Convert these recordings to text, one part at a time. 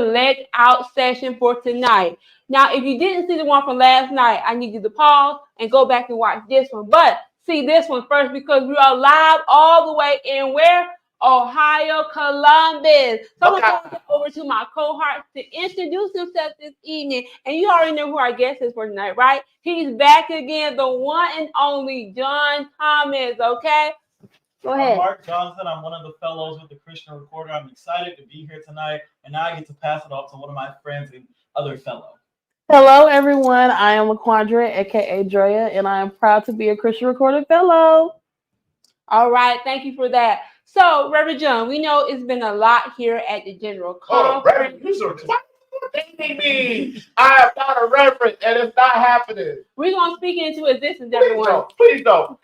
select out session for tonight. Now, if you didn't see the one from last night, I need you to pause and go back and watch this one. But see this one first because we are live all the way in where? Ohio, Columbus. So I'm going to pass it over to my cohort to introduce himself this evening. And you already know who our guest is for tonight, right? He's back again, the one and only John Thomas, okay? Go ahead. I'm Mark Johnson. I'm one of the fellows with the Christian Recorder. I'm excited to be here tonight. And now I get to pass it off to one of my friends and other fellow. Hello, everyone. I am LaQuandra, a.k.a. Drea, and I am proud to be a Christian Recorder fellow. All right. Thank you for that. So, Reverend John, we know it's been a lot here at the General Conference. Reverend, you sort of dating me. I am not a reverend, and it's not happening. We're going to speak into existence, everyone. Please don't.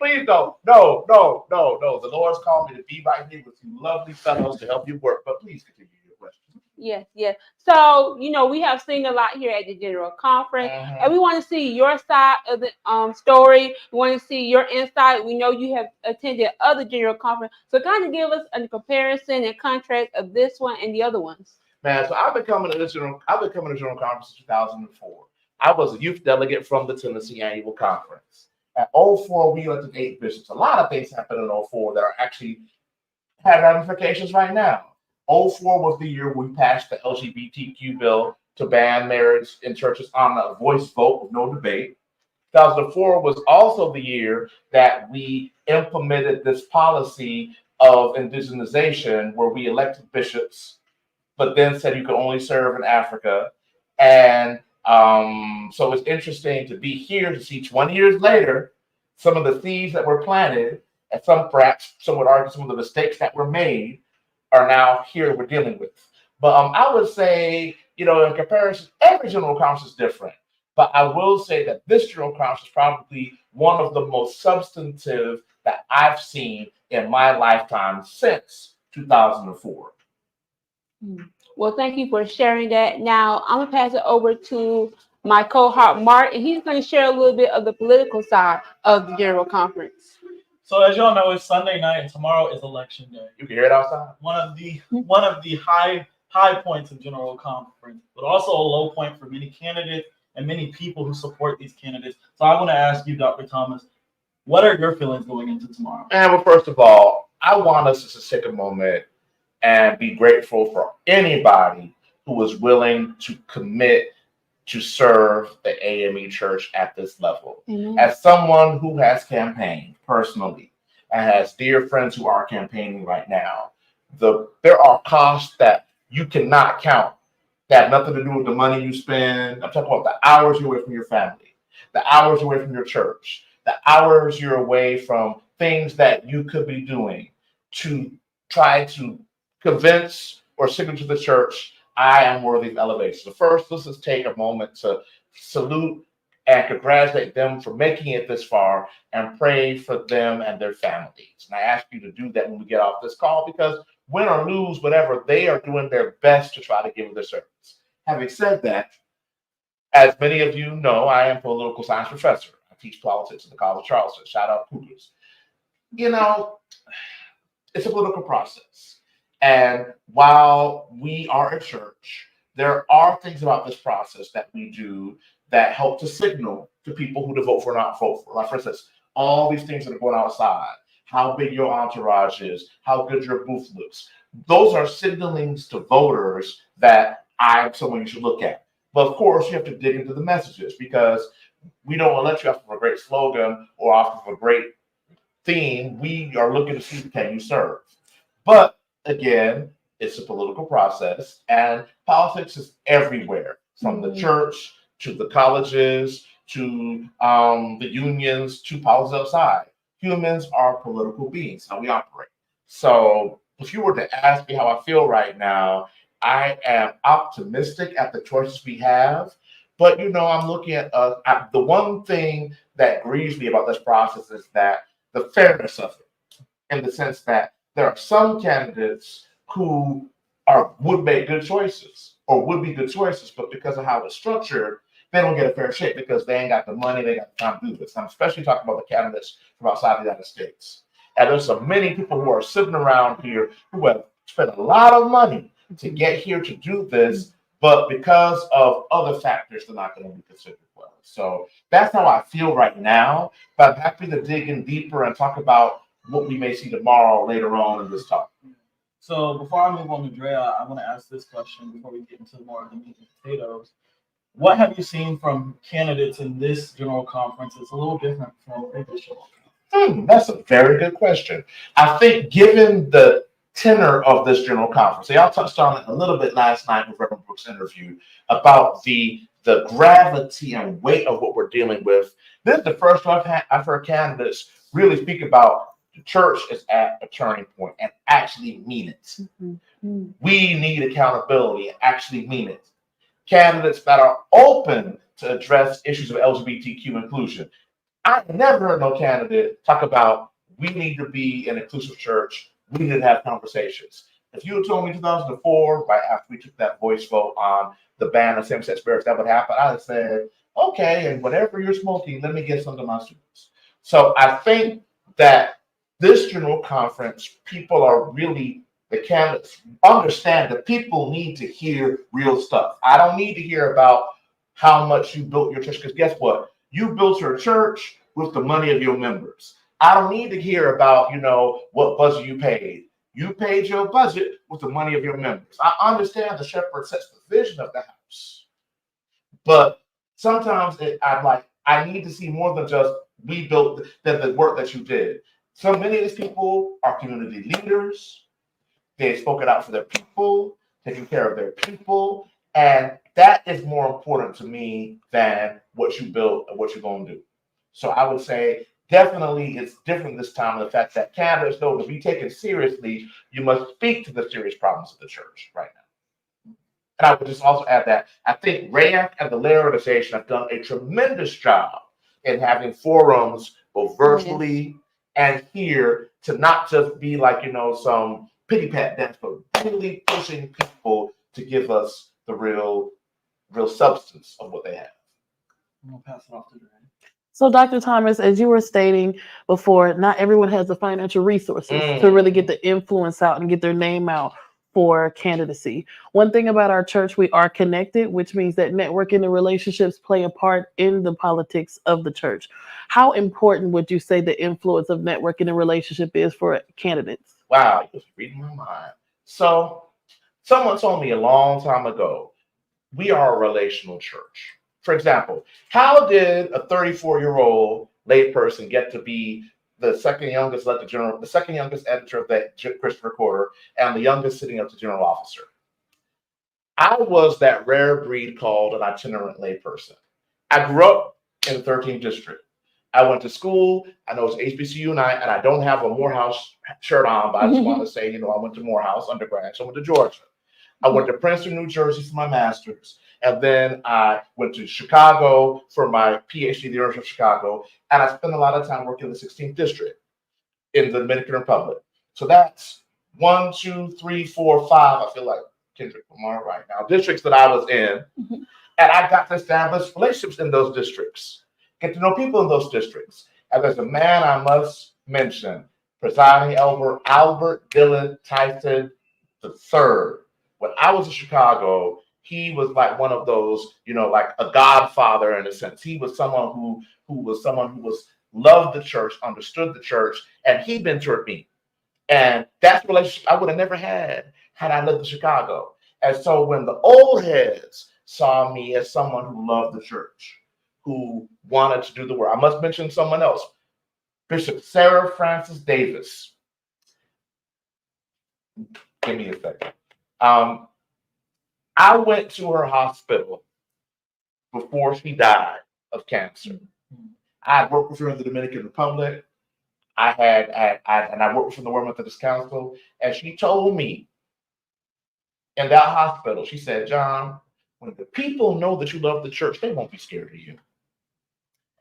No. The Lord's called me to be right here with you lovely fellows to help you work, but please continue your question. Yes. So, we have seen a lot here at the General Conference, and we want to see your side of the story. We want to see your insight. We know you have attended other General Conference, so kind of give us a comparison and contrast of this one and the other ones. Man, so I've been coming to the General Conference in 2004. I was a youth delegate from the Tennessee Annual Conference. At 2004, we elected 8 bishops. A lot of things happened in 2004 that are actually have ramifications right now. 2004 was the year we passed the LGBTQ bill to ban marriage in churches on a voice vote with no debate. 2004 was also the year that we implemented this policy of indigenization where we elected bishops, but then said you could only serve in Africa. And so it's interesting to be here to see 20 years later, some of the seeds that were planted, and perhaps some would argue some of the mistakes that were made are now here we're dealing with. But I would say, in comparison, every General Conference is different. But I will say that this General Conference is probably one of the most substantive that I've seen in my lifetime since 2004. Well, thank you for sharing that. Now, I'm going to pass it over to my cohort, Mark, and he's going to share a little bit of the political side of the General Conference. So as y'all know, it's Sunday night and tomorrow is election day. You can hear it outside. One of the high points of General Conference, but also a low point for many candidates and many people who support these candidates. So I want to ask you, Dr. Thomas, what are your feelings going into tomorrow? Well, first of all, I want us to take a moment and be grateful for anybody who is willing to commit to serve the AME Church at this level. Mm-hmm. As someone who has campaigned personally and has dear friends who are campaigning right now, there are costs that you cannot count that have nothing to do with the money you spend. I'm talking about the hours you're away from your family, the hours you're away from your church, the hours you're away from things that you could be doing to try to convince or signal to the church, I am worthy of elevation. So first, let's just take a moment to salute and congratulate them for making it this far and pray for them and their families. And I ask you to do that when we get off this call because win or lose, whatever, they are doing their best to try to give their service. Having said that, as many of you know, I am a political science professor. I teach politics at the College of Charleston. Shout out Cougars. It's a political process. And while we are a church, there are things about this process that we do that help to signal to people who to vote for or not vote for. Like, for instance, all these things that are going outside, how big your entourage is, how good your booth looks. Those are signalings to voters that I'm someone you should look at. But of course, you have to dig into the messages because we don't elect you off of a great slogan or off of a great theme. We are looking to see, can you serve? But again, it's a political process, and politics is everywhere, from the church to the colleges to the unions to politics outside. Humans are political beings, how we operate. So if you were to ask me how I feel right now, I am optimistic at the choices we have. But, I'm looking at the one thing that grieves me about this process is that the fairness of it, in the sense that there are some candidates who would make good choices or would be good choices, but because of how it's structured, they don't get a fair shake because they ain't got the money, they got the time to do this. I'm especially talking about the candidates from outside the United States. And there's so many people who are sitting around here who have spent a lot of money to get here to do this, but because of other factors, they're not going to be considered well. So that's how I feel right now. But I'm happy to dig in deeper and talk about what we may see tomorrow later on in this talk. So before I move on to Drea, I want to ask this question before we get into more of the meat and potatoes. What have you seen from candidates in this general conference? It's a little different from previous general conference. That's a very good question. I think given the tenor of this general conference, y'all touched on it a little bit last night with Reverend Brooks' interview about the gravity and weight of what we're dealing with. This is the first time I've heard candidates really speak about the church is at a turning point and actually mean it. Mm-hmm. We need accountability and actually mean it. Candidates that are open to address issues of LGBTQ inclusion. I never heard no candidate talk about we need to be an inclusive church. We need to have conversations. If you had told me 2004, right after we took that voice vote on the ban of same-sex marriage, that would happen, I'd have said, okay, and whatever you're smoking, let me get some to my students. So I think that this general conference, people are really, the candidates understand that people need to hear real stuff. I don't need to hear about how much you built your church, because guess what? You built your church with the money of your members. I don't need to hear about, what budget you paid. You paid your budget with the money of your members. I understand the shepherd sets the vision of the house. But sometimes I need to see more than just we built the work that you did. So many of these people are community leaders. They've spoken out for their people, taking care of their people. And that is more important to me than what you built and what you're going to do. So I would say definitely it's different this time. The fact that candidates know to be taken seriously, you must speak to the serious problems of the church right now. And I would just also add that I think RAAC and the Layer Organization have done a tremendous job in having forums both virtually and here to not just be like, some pity pat dance, but really pushing people to give us the real substance of what they have. I'm going to pass it off to Drea. So, Dr. Thomas, as you were stating before, not everyone has the financial resources to really get the influence out and get their name out for candidacy. One thing about our church, we are connected, which means that networking and relationships play a part in the politics of the church. How important would you say the influence of networking and relationship is for candidates? Wow, you're reading my mind. So, someone told me a long time ago, we are a relational church. For example, how did a 34-year-old layperson get to be the second youngest editor of the Christian Recorder and the youngest sitting up to general officer? I was that rare breed called an itinerant layperson. I grew up in the 13th district. I went to school. I know it's HBCU night, and I don't have a Morehouse shirt on, but I just want to say, I went to Morehouse undergrad. So I went to Georgia. I went to Princeton, New Jersey for my master's. And then I went to Chicago for my PhD at the University of Chicago. And I spent a lot of time working in the 16th district in the Dominican Republic. So that's 1, 2, 3, 4, 5. I feel like Kendrick Lamar right now. Districts that I was in. And I got to establish relationships in those districts. Get to know people in those districts. And there's a man I must mention, presiding elder Albert Dillon Tyson III. When I was in Chicago, he was like one of those, like a godfather in a sense. He was someone who loved the church, understood the church, and he mentored me. And that's a relationship I would have never had I lived in Chicago. And so when the old heads saw me as someone who loved the church, who wanted to do the work, I must mention someone else, Bishop Sarah Frances Davis. Give me a second. I went to her hospital before she died of cancer. I had worked with her in the Dominican Republic. I worked with her in the World Methodist Council, and she told me in that hospital, she said, John, when the people know that you love the church, they won't be scared of you.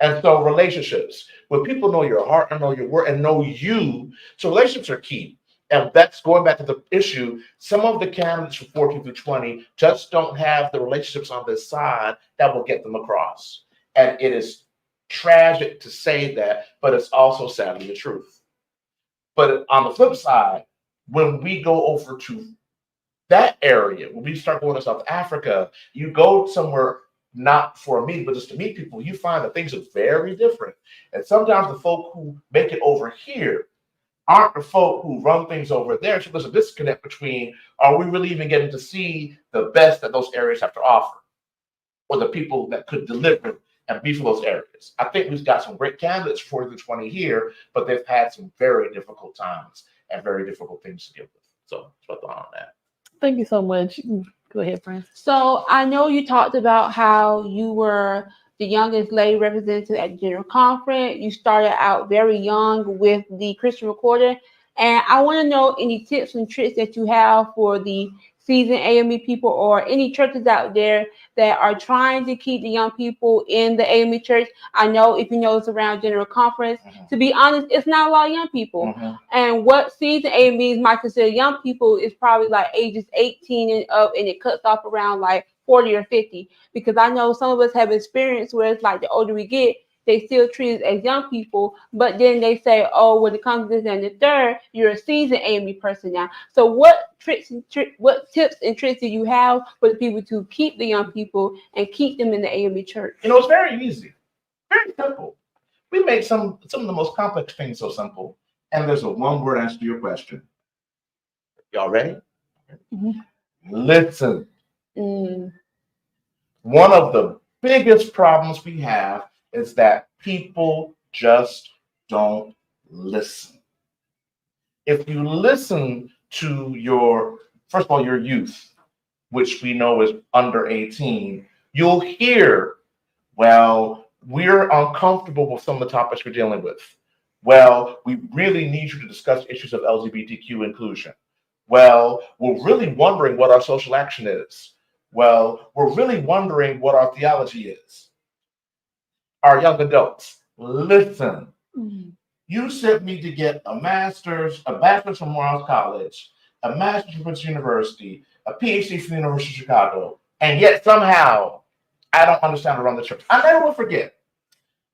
And so relationships, when people know your heart and know your word and know you, so relationships are key. And that's going back to the issue. Some of the candidates from 14 through 20 just don't have the relationships on this side that will get them across. And it is tragic to say that, but it's also sadly the truth. But on the flip side, when we go over to that area, when we start going to South Africa, you go somewhere not for a meeting, but just to meet people, you find that things are very different. And sometimes the folk who make it over here aren't the folk who run things over there. So there's a disconnect between, are we really even getting to see the best that those areas have to offer, or the people that could deliver and be for those areas? I think we've got some great candidates for the 20 here, but they've had some very difficult times and very difficult things to deal with. So that's what I thought on that. Thank you so much. Go ahead, Francis. So I know you talked about how you were the youngest lady representative at the General Conference. You started out very young with the Christian Recorder. And I want to know any tips and tricks that you have for the seasoned AME people or any churches out there that are trying to keep the young people in the AME church. I know if you know it's around General Conference, to be honest, it's not a lot of young people. And what seasoned AMEs might consider young people is probably like ages 18 and up, and it cuts off around like 40 or 50. Because I know some of us have experience where it's like the older we get, they still treat us as young people, but then they say, oh, when it comes to this and the third, you're a seasoned AME person now. So what tips and tricks do you have for the people to keep the young people and keep them in the AME church? You know, it's very easy, very simple. We make some of the most complex things so simple. And there's a one-word answer to your question. Y'all ready? Listen. One of the biggest problems we have is that people just don't listen. If you listen to your, first of all, your youth, which we know is under 18, you'll hear, well, we're uncomfortable with some of the topics we're dealing with. Well, we really need you to discuss issues of LGBTQ inclusion. Well, we're really wondering what our social action is. Well, we're really wondering what our theology is. Our young adults, listen. You sent me to get a bachelor's from Morehouse College, a master's from Princeton University, a PhD from the University of Chicago, and yet somehow I don't understand how to run the church. I never will forget.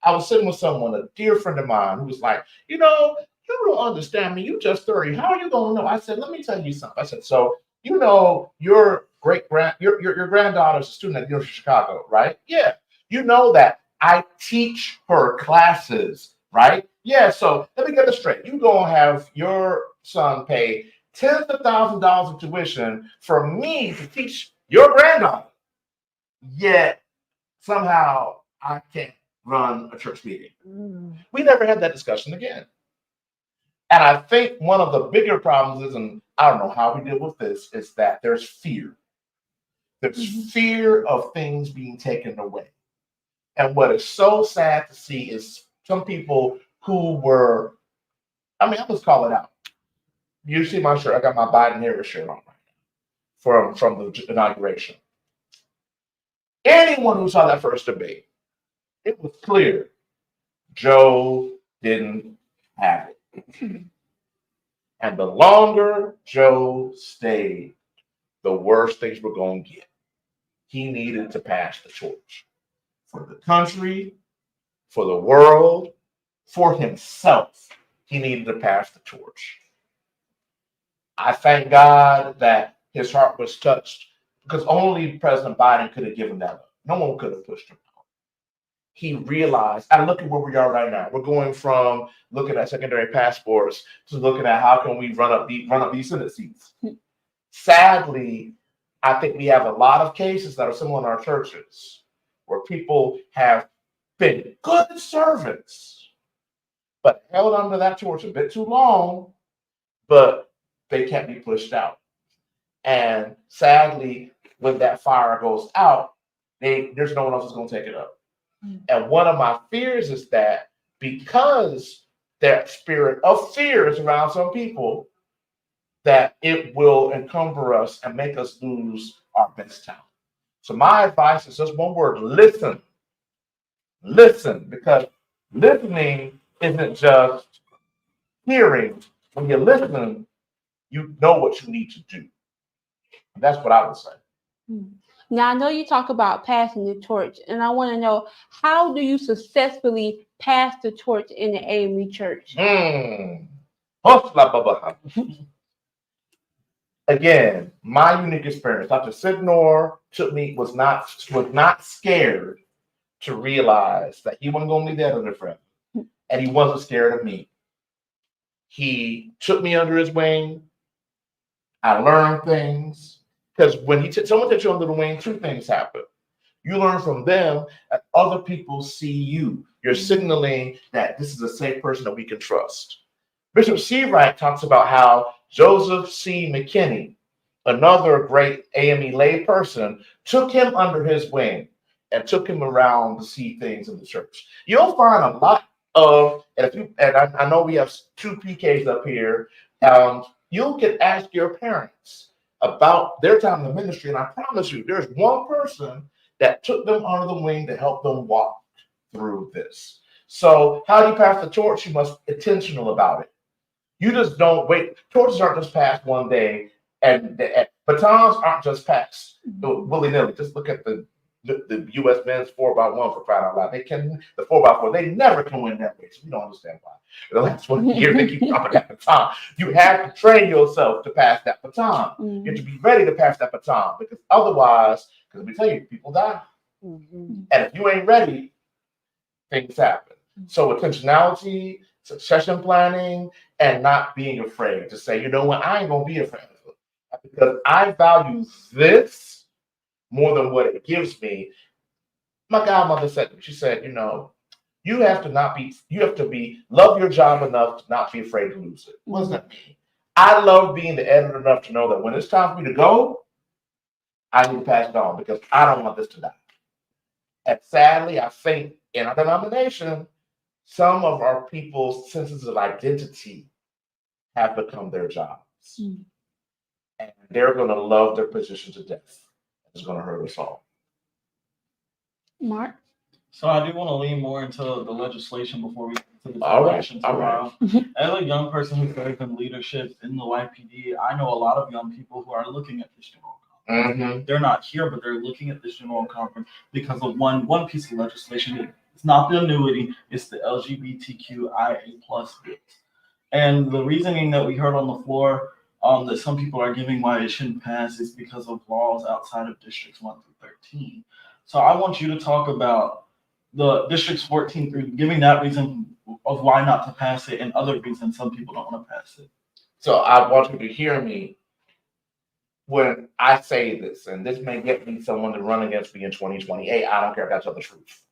I was sitting with someone, a dear friend of mine, who was like, you know, you don't understand me. You just 30. How are you going to know? I said, let me tell you something. I said, so, you know, your granddaughter's a student at the University of Chicago, right? Yeah. You know that I teach her classes, right? Yeah. So let me get this straight. You going to have your son pay tens of thousands of dollars of tuition for me to teach your granddaughter. Yet somehow I can't run a church meeting. We never had that discussion again. And I think one of the bigger problems is, and I don't know how we deal with this, is that there's fear. There's fear of things being taken away. And what is so sad to see is some people who were, I'll just call it out. You see my shirt, I got my Biden-Harris shirt on right now from the inauguration. Anyone who saw that first debate, it was clear Joe didn't have it. And the longer Joe stayed, the worse things were going to get. He needed to pass the torch for the country, for the world, for himself. He needed to pass the torch. I thank God that his heart was touched, because only President Biden could have given that up. No one could have pushed him out. He realized, and look at where we are right now. We're going from looking at secondary passports to looking at how can we run up these Senate seats. Sadly, I think we have a lot of cases that are similar in our churches where people have been good servants, but held under that torch a bit too long, but they can't be pushed out. And sadly, when that fire goes out, there's no one else who's going to take it up. And one of my fears is that because that spirit of fear is around some people, that it will encumber us and make us lose our best talent. So my advice is just one word: listen. Listen, because listening isn't just hearing. When you're listening, you know what you need to do. And that's what I would say. Now, I know you talk about passing the torch, and I want to know, how do you successfully pass the torch in the AME church? again, my unique experience. Dr. Sidnor was not scared to realize that he wasn't going to be there under friend, and he wasn't scared of me. He took me under his wing. I learned things because when someone takes you under the wing, two things happen. You learn from them, and other people see you. You're signaling that this is a safe person that we can trust. Bishop Seawright talks about how Joseph C. McKinney, another great AME lay person, took him under his wing and took him around to see things in the church. You'll find a lot of, I know we have 2 PKs up here. You can ask your parents about their time in the ministry, and I promise you, there's one person that took them under the wing to help them walk through this. So how do you pass the torch? You must be intentional about it. You just don't wait. Torches aren't just passed one day, and batons aren't just passed willy-nilly. Just look at the U.S. men's 4x1 for crying out loud. The 4x4, they never can win that race. We don't understand why. The last 1 year, they keep dropping that baton. You have to train yourself to pass that baton. You have to be ready to pass that baton, because otherwise, because let me tell you, people die. And if you ain't ready, things happen. So intentionality, succession planning, and not being afraid to say, you know what, I ain't going to be afraid of it, because I value this more than what it gives me. My godmother said to me, she said, you have to love your job enough to not be afraid to lose it. What does that mean? I love being the editor enough to know that when it's time for me to go, I need to pass it on, because I don't want this to die. And sadly, I think in our denomination, some of our people's senses of identity have become their jobs. And they're going to love their position to death. It's going to hurt us all. Mark? So I do want to lean more into the legislation before we get to the elections. As a young person who serves in leadership in the YPD, I know a lot of young people who are looking at this general conference. They're not here, but they're looking at this general conference because of one piece of legislation. It's not the annuity, it's the LGBTQIA+ bills. And the reasoning that we heard on the floor that some people are giving why it shouldn't pass is because of laws outside of districts 1 through 13. So I want you to talk about the districts 14 through, giving that reason of why not to pass it, and other reasons some people don't want to pass it. So I want you to hear me when I say this, and this may get me someone to run against me in 2028. I don't care if that's the truth.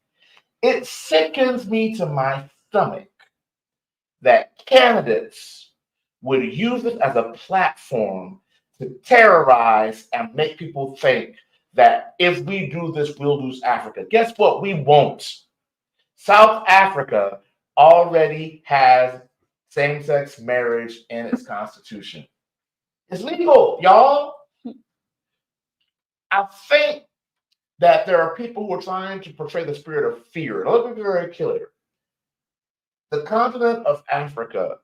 It sickens me to my stomach that candidates would use it as a platform to terrorize and make people think that if we do this, we'll lose Africa. Guess what? We won't. South Africa already has same-sex marriage in its constitution. It's legal, y'all. I think that there are people who are trying to portray the spirit of fear. And let me be very clear. The continent of Africa,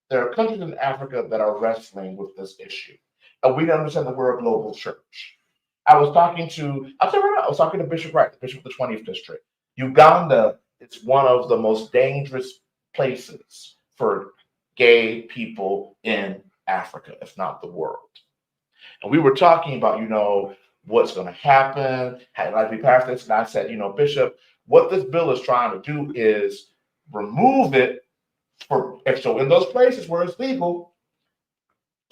there are countries in Africa that are wrestling with this issue. And we understand that we're a global church. I was talking to Bishop Wright, the Bishop of the 20th District. Uganda is one of the most dangerous places for gay people in Africa, if not the world. And we were talking about, what's going to happen, how we pass this. And I said, Bishop, what this bill is trying to do is remove it so in those places where it's legal,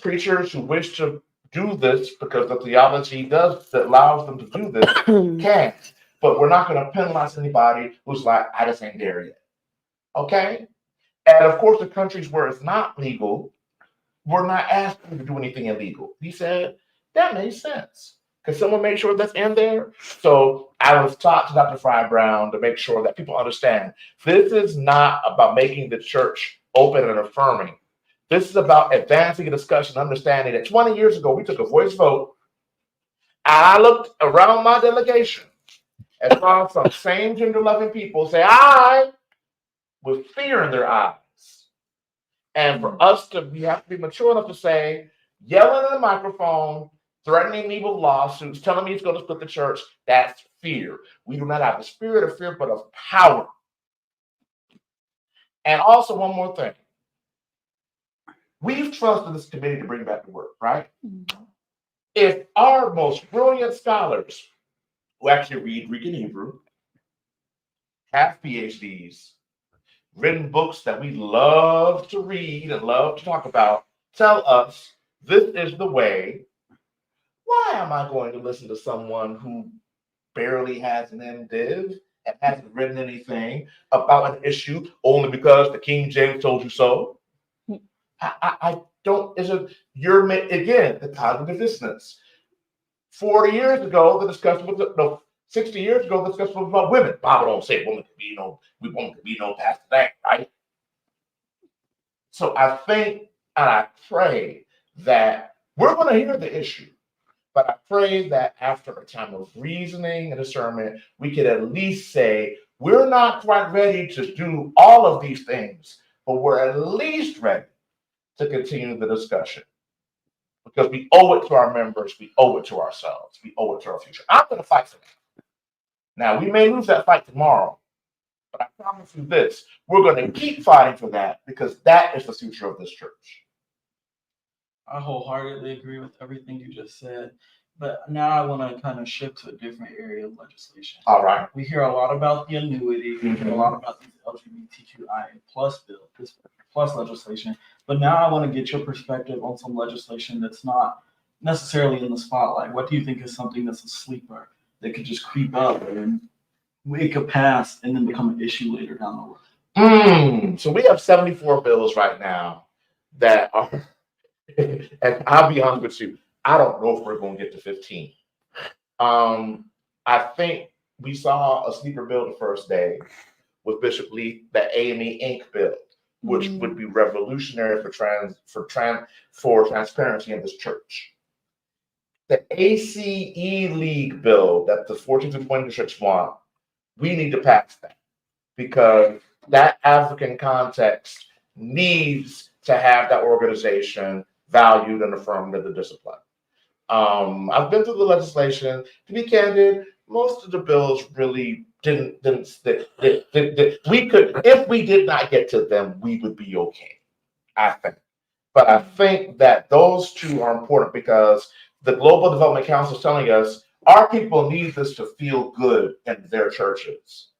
preachers who wish to do this because the theology that allows them to do this can. But we're not going to penalize anybody who's like, I just ain't there yet. Okay? And of course, the countries where it's not legal, we're not asking to do anything illegal. He said, that makes sense. Can someone make sure that's in there? So I was taught to Dr. Fry Brown to make sure that people understand this is not about making the church open and affirming. This is about advancing a discussion, understanding that 20 years ago, we took a voice vote. And I looked around my delegation and saw some same gender-loving people say, "I," with fear in their eyes. And for us we have to be mature enough to say, yelling in the microphone, threatening me with lawsuits, telling me it's going to split the church, that's fear. We do not have the spirit of fear, but of power. And also one more thing. We've trusted this committee to bring back the work, right? if our most brilliant scholars who actually read Greek and Hebrew, have PhDs, written books that we love to read and love to talk about, tell us this is the way, why am I going to listen to someone who barely has an MDiv and hasn't written anything about an issue only because the King James told you so? I don't, again, the cognitive dissonance. 40 years ago, the discussion was, no, 60 years ago, the discussion was about women. Bible don't say women could be no pastor that, right? So I think and I pray that we're going to hear the issue, but I pray that after a time of reasoning and discernment, we could at least say, we're not quite ready to do all of these things, but we're at least ready to continue the discussion. Because we owe it to our members, we owe it to ourselves, we owe it to our future. I'm going to fight for that. Now, we may lose that fight tomorrow, but I promise you this, we're going to keep fighting for that because that is the future of this church. I wholeheartedly agree with everything you just said, but now I want to kind of shift to a different area of legislation. All right. We hear a lot about the annuity, we hear a lot about these LGBTQIA plus bill, this plus legislation, but now I want to get your perspective on some legislation that's not necessarily in the spotlight. What do you think is something that's a sleeper that could just creep up and make a pass and then become an issue later down the road? So we have 74 bills right now that are, and I'll be honest with you, I don't know if we're going to get to 15. I think we saw a sleeper bill the first day with Bishop Lee, the AME Inc. bill, which would be revolutionary for transparency in this church. The ACE League bill that the 14th and 20th districts want, we need to pass that because that African context needs to have that organization valued and affirmed in the discipline. I've been through the legislation. To be candid, most of the bills really didn't stick. We could, if we did not get to them, we would be okay, I think. But I think that those two are important because the Global Development Council is telling us our people need this to feel good in their churches.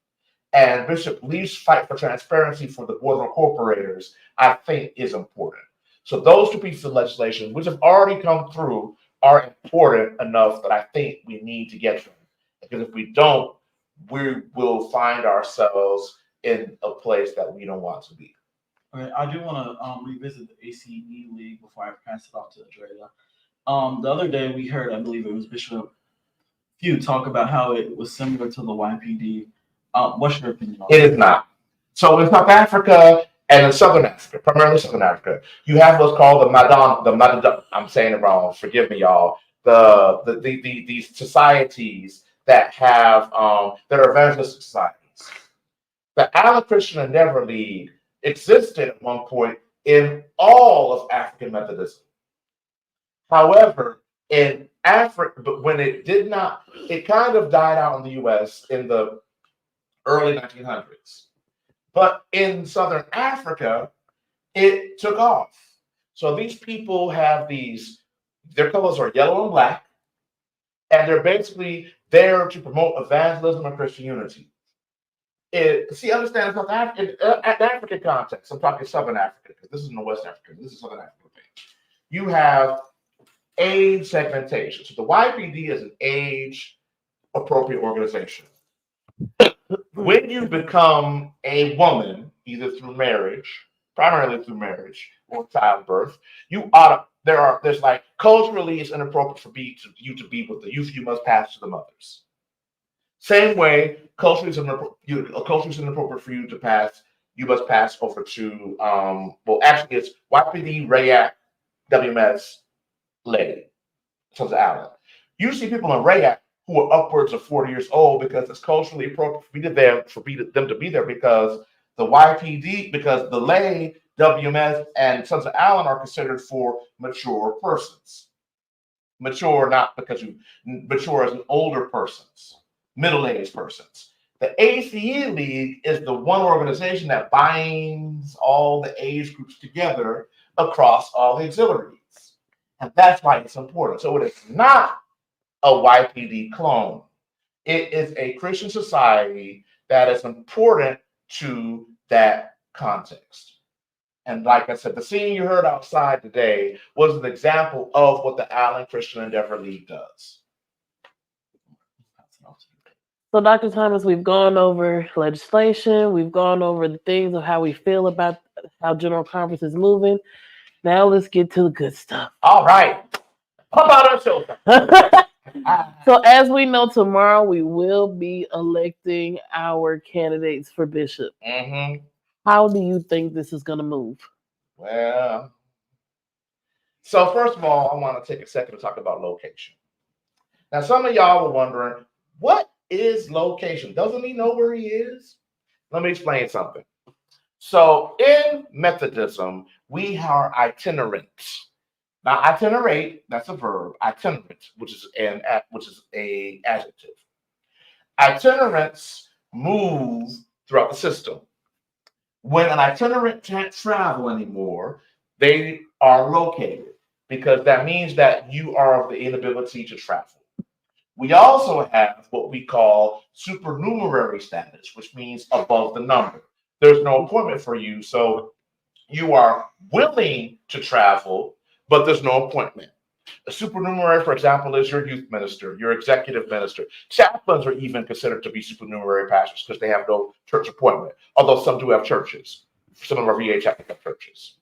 And Bishop Lee's fight for transparency for the board of incorporators, I think, is important. So those two pieces of legislation, which have already come through, are important enough that I think we need to get them. Because if we don't, we will find ourselves in a place that we don't want to be. Okay, I do want to revisit the ACE League before I pass it off to Andrea. The other day we heard, I believe it was Bishop Few, talk about how it was similar to the YPD. What's your opinion on it? It is not. So in South Africa and in Southern Africa, primarily Southern Africa, you have what's called I'm saying it wrong, forgive me, y'all. These societies that have that are evangelistic societies. The Allen Christian Endeavor League existed at one point in all of African Methodism. However, in Africa, but when it did not, it kind of died out in the US in the early 1900s. But in Southern Africa, it took off. So these people have their colors are yellow and black, and they're basically there to promote evangelism and Christian unity. Understand South African, African context. I'm talking Southern Africa because this is in the West Africa. This is Southern Africa thing. You have age segmentation. So the YPD is an age-appropriate organization. When you become a woman, either through marriage, primarily through marriage or childbirth, there's like culturally it's inappropriate for you to be with the youth. You must pass to the mothers. Same way, culturally it's inappropriate for you to pass. You must pass over to actually it's YPD, RAYAC, WMS, lady, Sons of Allen. You see people in RAYAC who are upwards of 40 years old because it's culturally appropriate for them to be there because the YPD, because the lay, WMS, and Sons of Allen are considered for mature persons. Mature, not because mature as an older persons, middle-aged persons. The ACE League is the one organization that binds all the age groups together across all the auxiliaries. And that's why it's important. So it is not a YPD clone. It is a Christian society that is important to that context. And like I said, the scene you heard outside today was an example of what the Allen Christian Endeavor League does. So, Dr. Thomas, we've gone over legislation. We've gone over the things of how we feel about how General Conference is moving. Now let's get to the good stuff. All right. Pump out our shoulder. So, as we know, tomorrow we will be electing our candidates for bishop. Mm-hmm. How do you think this is going to move? Well, so first of all, I want to take a second to talk about location. Now, some of y'all were wondering, what is location? Doesn't he know where he is? Let me explain something. So in Methodism, we are itinerants. Now, itinerate, that's a verb. Itinerant, which is an adjective. Itinerants move throughout the system. When an itinerant can't travel anymore, they are located, because that means that you are of the inability to travel. We also have what we call supernumerary status, which means above the number. There's no appointment for you, so you are willing to travel, but there's no appointment. A supernumerary, for example, is your youth minister, your executive minister. Chaplains are even considered to be supernumerary pastors because they have no church appointment, although some do have churches. Some of our VA chaplains have churches.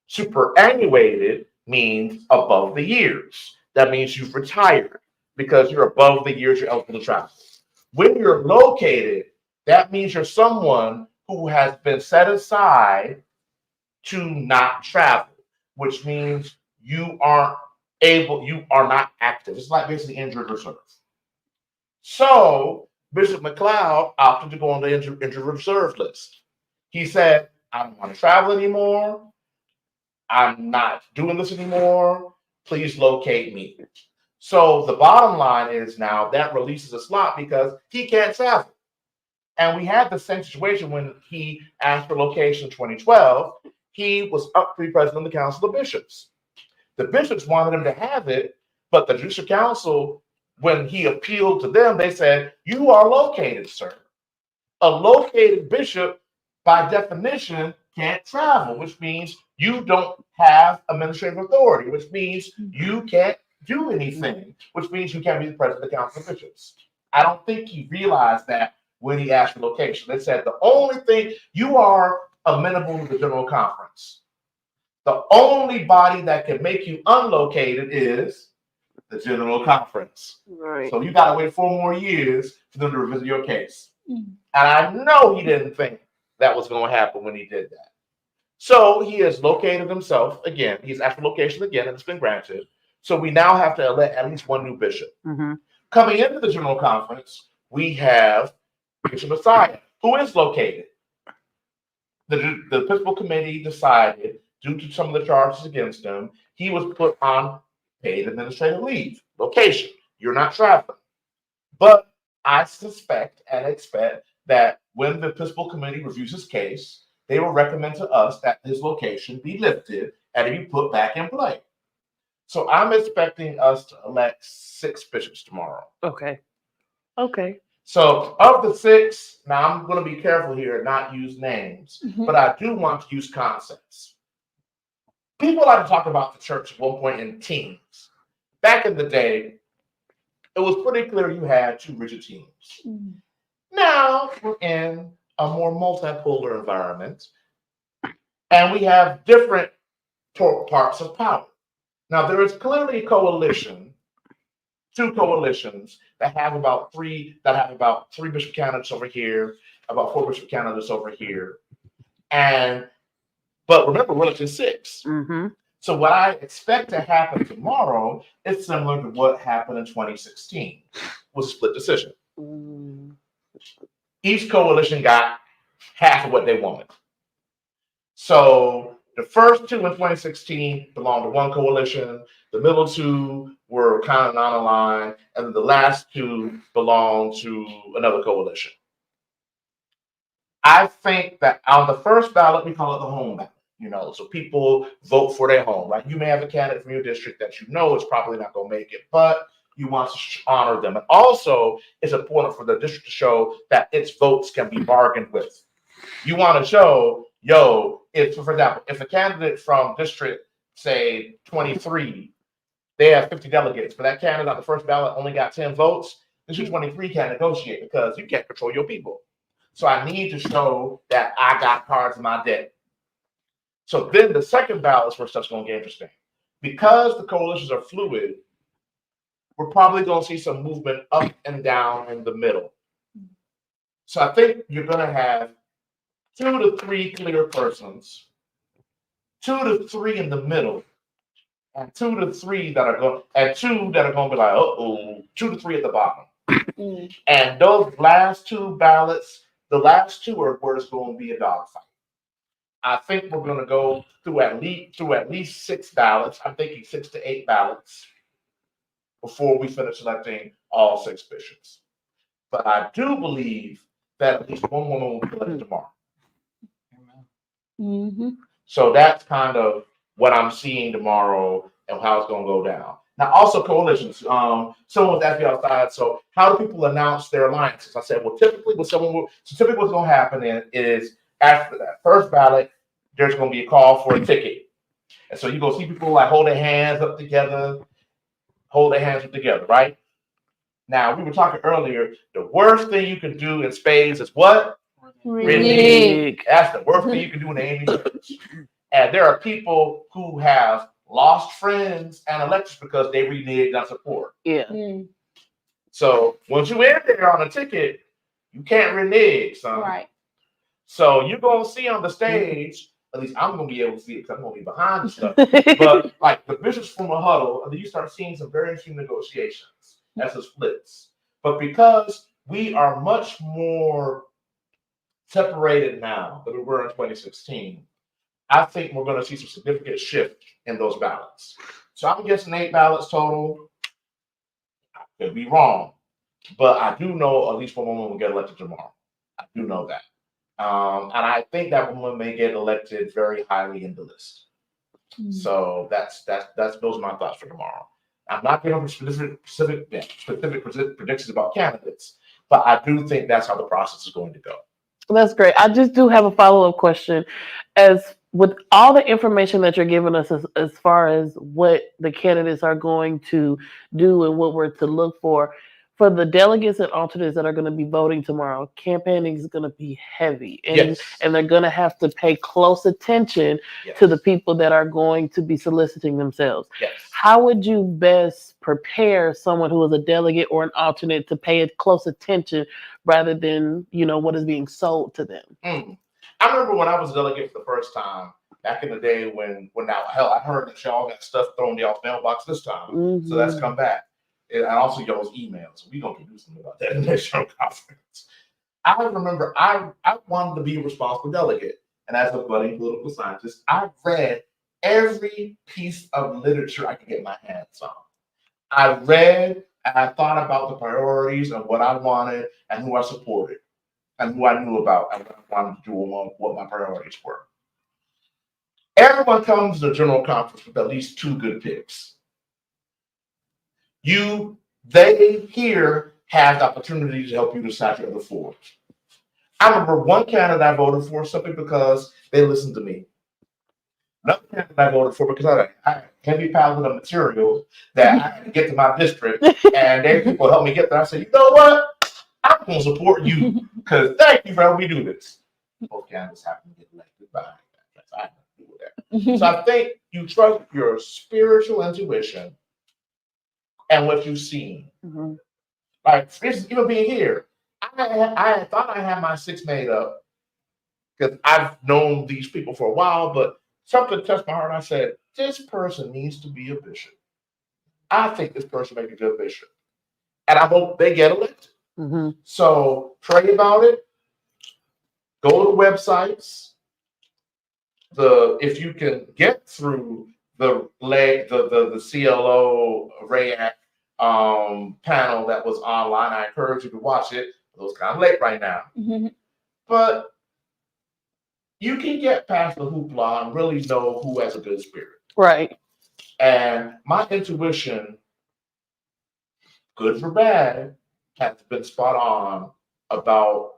Superannuated means above the years. That means you've retired because you're above the years you're eligible to travel. When you're located, that means you're someone who has been set aside to not travel, which means you are not active. It's like basically injured reserve. So Bishop McLeod opted to go on the injured reserve list. He said, I don't want to travel anymore. I'm not doing this anymore. Please locate me. So the bottom line is now that releases a slot because he can't travel. And we had the same situation when he asked for location in 2012. He was up to be president of the Council of Bishops. The bishops wanted him to have it, but the Judicial Council, when he appealed to them, they said, you are located, sir. A located bishop, by definition, can't travel, which means you don't have administrative authority, which means you can't do anything, which means you can't be the president of the Council of Bishops. I don't think he realized that when he asked for location. They said the only thing, you are amenable to the General Conference. The only body that can make you unlocated is the General Conference. Right. So you got to wait 4 more years for them to revisit your case. And I know he didn't think that was going to happen when he did that. So he has located himself again. He's asked for location again, and it's been granted. So we now have to elect at least one new bishop. Mm-hmm. Coming into the General Conference, we have Bishop Messiah, who is located. The Episcopal Committee decided, due to some of the charges against him, he was put on paid administrative leave. Location, you're not traveling. But I suspect and expect that when the Episcopal Committee reviews his case, they will recommend to us that his location be lifted and be put back in play. So I'm expecting us to elect 6 bishops tomorrow. Okay. So of the 6, now I'm going to be careful here and not use names, but I do want to use concepts. People like to talk about the church at one point in teams. Back in the day, it was pretty clear you had 2 rigid teams. Now we're in a more multipolar environment, and we have different parts of power. Now there is clearly a coalition, 2 coalitions that have about 3 bishop candidates over here, about 4 bishop candidates over here, but remember we're looking 6. Mm-hmm. So what I expect to happen tomorrow is similar to what happened in 2016, was a split decision. Each coalition got half of what they wanted. So the first 2 in 2016 belonged to one coalition. The middle 2 were kind of non-aligned, and then the last 2 belonged to another coalition. I think that on the first ballot, we call it the home ballot. So people vote for their home. Like you may have a candidate from your district that you know is probably not going to make it, but you want to honor them. And also, it's important for the district to show that its votes can be bargained with. You want to show, if, for example, if a candidate from district, say 23, they have 50 delegates, but that candidate on the first ballot only got 10 votes, district 23 can't negotiate because you can't control your people. So I need to show that I got cards in my deck. So then the second ballot is where stuff's going to get interesting. Because the coalitions are fluid, we're probably going to see some movement up and down in the middle. So I think you're going to have 2 to 3 clear persons, 2 to 3 in the middle, and 2 to 3 that are going, and 2 that are going to be like, 2 to 3 at the bottom. And those last 2 ballots, the last 2 are where it's going to be a dogfight. I think we're going to go through at least 6 ballots. I'm thinking 6 to 8 ballots before we finish electing all 6 bishops. But I do believe that at least one woman will be elected tomorrow. So that's kind of what I'm seeing tomorrow and how it's going to go down. Now, also coalitions. Someone was asking me outside, so how do people announce their alliances? I said, well, typically what's going to happen is after that first ballot, there's going to be a call for a ticket. And so you're going to see people like hold their hands up together, right? Now, we were talking earlier, the worst thing you can do in spades is what? Renege. That's the worst thing you can do in the Amy church. And there are people who have lost friends and electors because they reneged on support. So once you in there on a ticket, you can't renege, son. Right. So you're going to see on the stage, at least I'm going to be able to see it because I'm going to be behind the stuff. But like the bishops from a huddle, and then you start seeing some very interesting negotiations as it splits. But because we are much more separated now than we were in 2016, I think we're going to see some significant shift in those ballots. So I'm guessing 8 ballots total. I could be wrong, but I do know at least one woman will get elected tomorrow. I do know that. And I think that woman may get elected very highly in the list. So that's those are my thoughts for tomorrow. I'm not giving specific predictions about candidates, but I do think that's how the process is going to go. That's great. I just do have a follow-up question. As with all the information that you're giving us as far as what the candidates are going to do and what we're to look for the delegates and alternates that are going to be voting tomorrow, campaigning is going to be heavy. And they're going to have to pay close attention to the people that are going to be soliciting themselves. How would you best prepare someone who is a delegate or an alternate to pay close attention rather than, what is being sold to them? I remember when I was a delegate for the first time, back in the day when now, hell, I heard that y'all got stuff thrown in y'all's mailbox this time. So that's come back. And also y'all's emails. We're going to do something about that in the next show conference. I remember I wanted to be a responsible delegate. And as a budding political scientist, I read every piece of literature I could get my hands on. I read and I thought about the priorities and what I wanted and who I supported and who I knew about and what I wanted to do and what my priorities were. Everyone comes to the general conference with at least 2 good picks. They here have the opportunity to help you decide your other 4. I remember one candidate I voted for simply because they listened to me. Another candidate I voted for because I had a heavy pallet of material that I had to get to my district, and they people helped me get there. I said, you know what? I'm going to support you because thank you for helping me do this. Both candidates happen to get elected behind that. I have to do with that. So I think you trust your spiritual intuition and what you've seen. Like, for instance, even being here, I thought I had my 6 made up because I've known these people for a while, but something touched my heart. I said, this person needs to be a bishop. I think this person may be a good bishop. And I hope they get elected. So pray about it. Go to websites. If you can get through the CLO RAAC panel that was online, I encourage you to watch it. It was kind of late right now. But you can get past the hoopla and really know who has a good spirit. Right. And my intuition, good or bad, has been spot on about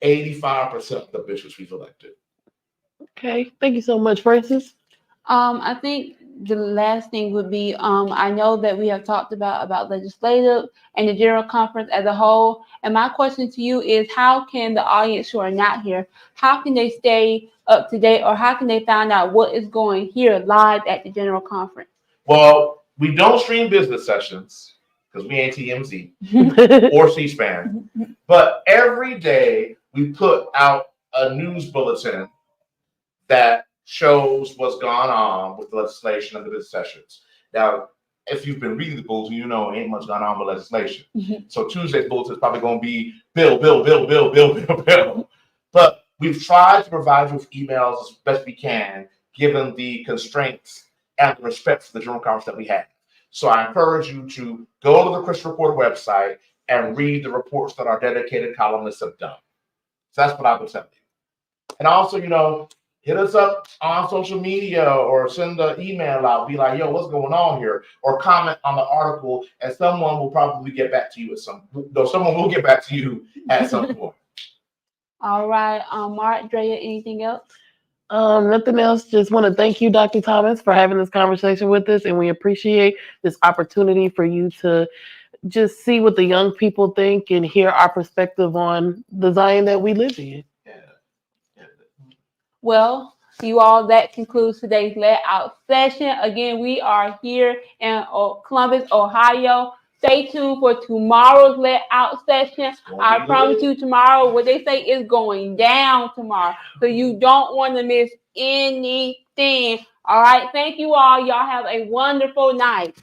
85% of the bishops we've elected. Okay. Thank you so much, Francis. I think the last thing would be, I know that we have talked about legislative and the general conference as a whole. And my question to you is, how can the audience who are not here, how can they stay up to date, or how can they find out what is going here live at the general conference? Well, we don't stream business sessions because we ain't TMZ or C-SPAN. But every day we put out a news bulletin that shows what's gone on with the legislation under the sessions. Now, if you've been reading the bulletin, you know ain't much gone on with legislation. So Tuesday's bulletin is probably going to be bill. But we've tried to provide you with emails as best we can, given the constraints and the respect for the general conference that we have. So I encourage you to go to the Christian Reporter website and read the reports that our dedicated columnists have done. So that's what I would tell you. And also, hit us up on social media or send an email out. Be like, yo, what's going on here? Or comment on the article, and someone will probably get back to you someone will get back to you at some point. All right. Mark, Drea, anything else? Nothing else. Just want to thank you, Dr. Thomas, for having this conversation with us, and we appreciate this opportunity for you to just see what the young people think and hear our perspective on the Zion that we live in. Well, you all, that concludes today's Let Out session. Again, we are here in Columbus, Ohio. Stay tuned for tomorrow's Let Out session. I promise you tomorrow, what they say is going down tomorrow. So you don't want to miss anything. All right. Thank you all. Y'all have a wonderful night.